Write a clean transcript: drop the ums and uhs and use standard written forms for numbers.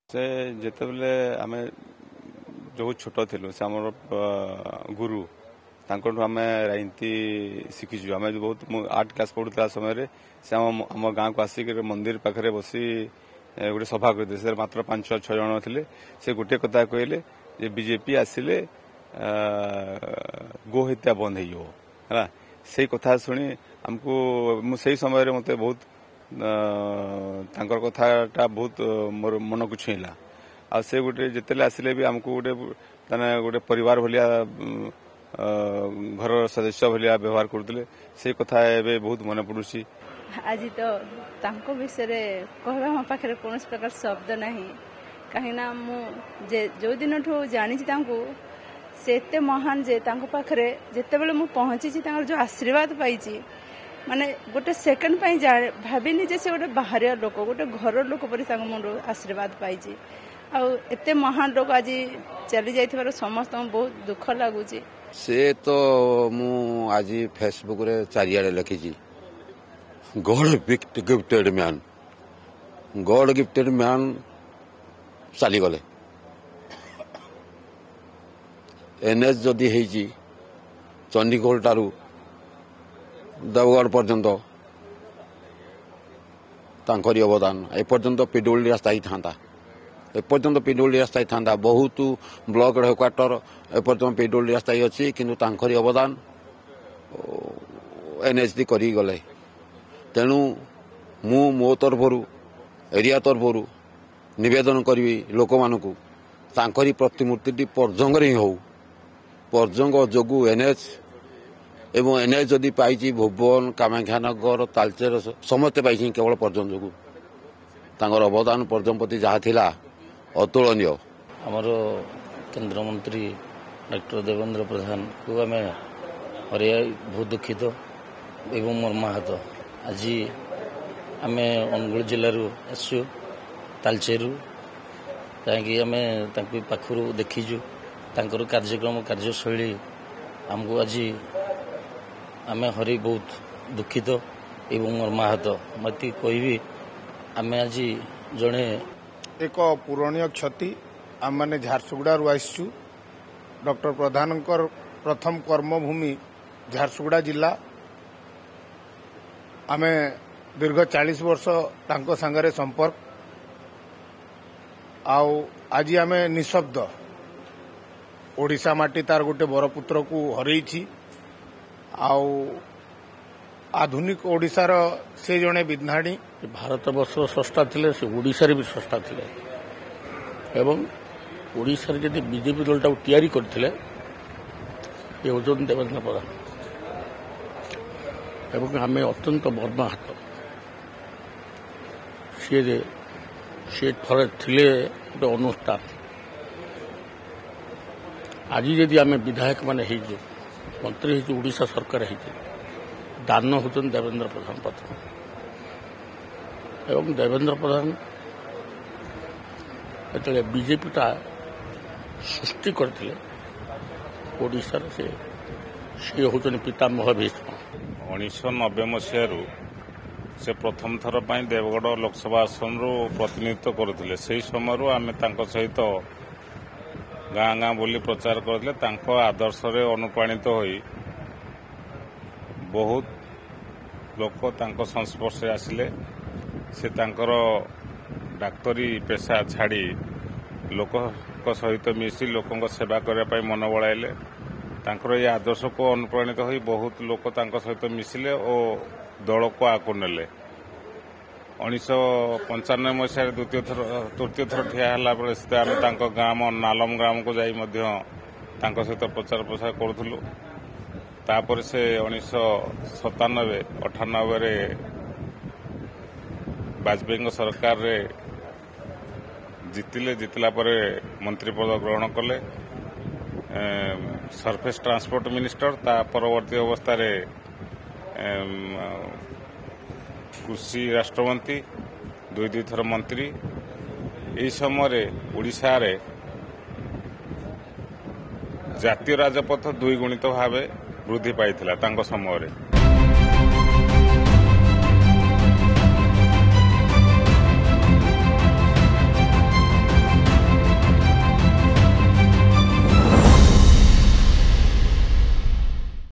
से जितेबले आम जो छोट थिलु से आमर गुरु तांकठु आम राजनीति शिखीचु आम बहुत 8 क्लास पढ़ुला समय से आम गाँव को आसिक मंदिर पाखे बसी गोटे सभा करते से मात्र 5-6 जन थे से गोटे कथा कहले जे बीजेपी आसिले गो हत्या बंद है से कथा शुणी आमको से समय मत बहुत कथाटा बहुत मोर मन को छुईला आ से गोटे जिते आसिले भी आमको गोटे गोटे परिवार भाया घर सदस्य भाया व्यवहार करते से कथा एवं बहुत मन पड़ुसी। आज तो विषय कहवा मो पाखे कौन प्रकार शब्द नहीं कहीं जो दिन ठू जानी से एते महान जे पाखे जिते बड़े मुझे पहुंची जो आशीर्वाद पाई माने गोटे सेकंड भाविनी जे से गोटे बाहर लोक गोटे घर लोक पर मुझे आशीर्वाद पाई एते महान लोक आज चली जाइथिबार समस्त बहुत दुख लगुच। से तो मु आज फेसबुक रे चारियाडे लिखी गॉड गिफ्टेड मैन चली गले एनएच जदि होईची चंडीगढ़ ठारू देवगढ़ पर्यंत तांकरी अवदान एपर्यंत पिडोली रास्ता ही था एपर्यंत पिडोली रास्ता ही था बहुत ब्लॉक हेडक्वार्टर एपर्यंत पिडोली रास्ता ही अच्छी किंतु तांकरी अवदान एनएचडी करी गले तेणु मु मो तरफरु एरिया तरफरु निवेदन करी लोक मानकु तांकरी प्रतिमूर्ति पर्जंग ही हो पर्जंग जोगु एनएच एवं एनएच जदि पाई भुवन कामाख्यानगर तालचेर समस्ते पाई केवल पर्जन जो अवदान पर्जन प्रति जहाँ थिला अतुलनीय। आमर केंद्र मंत्री डॉक्टर देवेंद्र प्रधान को आम हर बहुत दुखित एवं मर्माहत। आज आम अनुगुल जिलूर आसु तालचेरु कहीं आम पाखु देखीचु कार्यक्रम कार्यशैली आमको आज आम हर बहुत दुखित एवं मर्माहत मत कहि आम आज जड़े एक पूरणीय क्षति आम मैंने झारसुगुड़ा आसचु डॉक्टर प्रधान प्रथम कर्मभूमि झारसुगुड़ा जिला आम दीर्घ 40 वर्ष तांको संगरे संपर्क आज आम निशब्द ओडिशा माटी तार गोटे बरपुत्र को हरई आधुनिक ओडिशार से जड़े विधाणी भारत वर्ष स्रष्टा थे से ओडिशार भी स्रष्टा थे एवं ओडिशार जदि बीजेपी दलटा तैयारी करथिले ये होजन देवेंद्र प्रधान एवं आम अत्यंत मर्माहत सी थरे थिले गोटे अनुष्ठान आज जदि आम विधायक माने मंत्री ओडिशा सरकार दान होचन देवेंद्र प्रधान प्रथम एवं देवेंद्र प्रधान जो बीजेपीटा सृष्टि करते ओडिशार से होचन पितामह भीष्म 1990 मसीह से प्रथम थर पर देवगढ़ लोकसभा आसन प्रतिनिधित्व करुले से समय आम सहित गाँ गाँ बोली प्रचार करते आदर्श अनुप्राणित होई बहुत लोक संस्पर्श आसिले से डाक्तरी पेशा छाड़ी लोक सहित मिसी लोक सेवा करने मन बढ़ाइले ये आदर्श को अनुप्राणित होई बहुत लोक सहित मिसिले और दल को आको नेले 1995 मसीह तृतीय थर ठिया बेले गाँव नालम ग्राम को जाई सहित प्रचार प्रसार करूँ तापर से 1997-98 वाजपेयी सरकार रे जितला पर मंत्री पद ग्रहण कले सरफेस ट्रांसपोर्ट मिनिस्टर ता परवर्ती अवस्था रे कृषि राष्ट्रमंत्री 2 थर मंत्री यही समय ओडिशा रे जातीय राजपथ 2 गुणित भाव वृद्धि पाई समय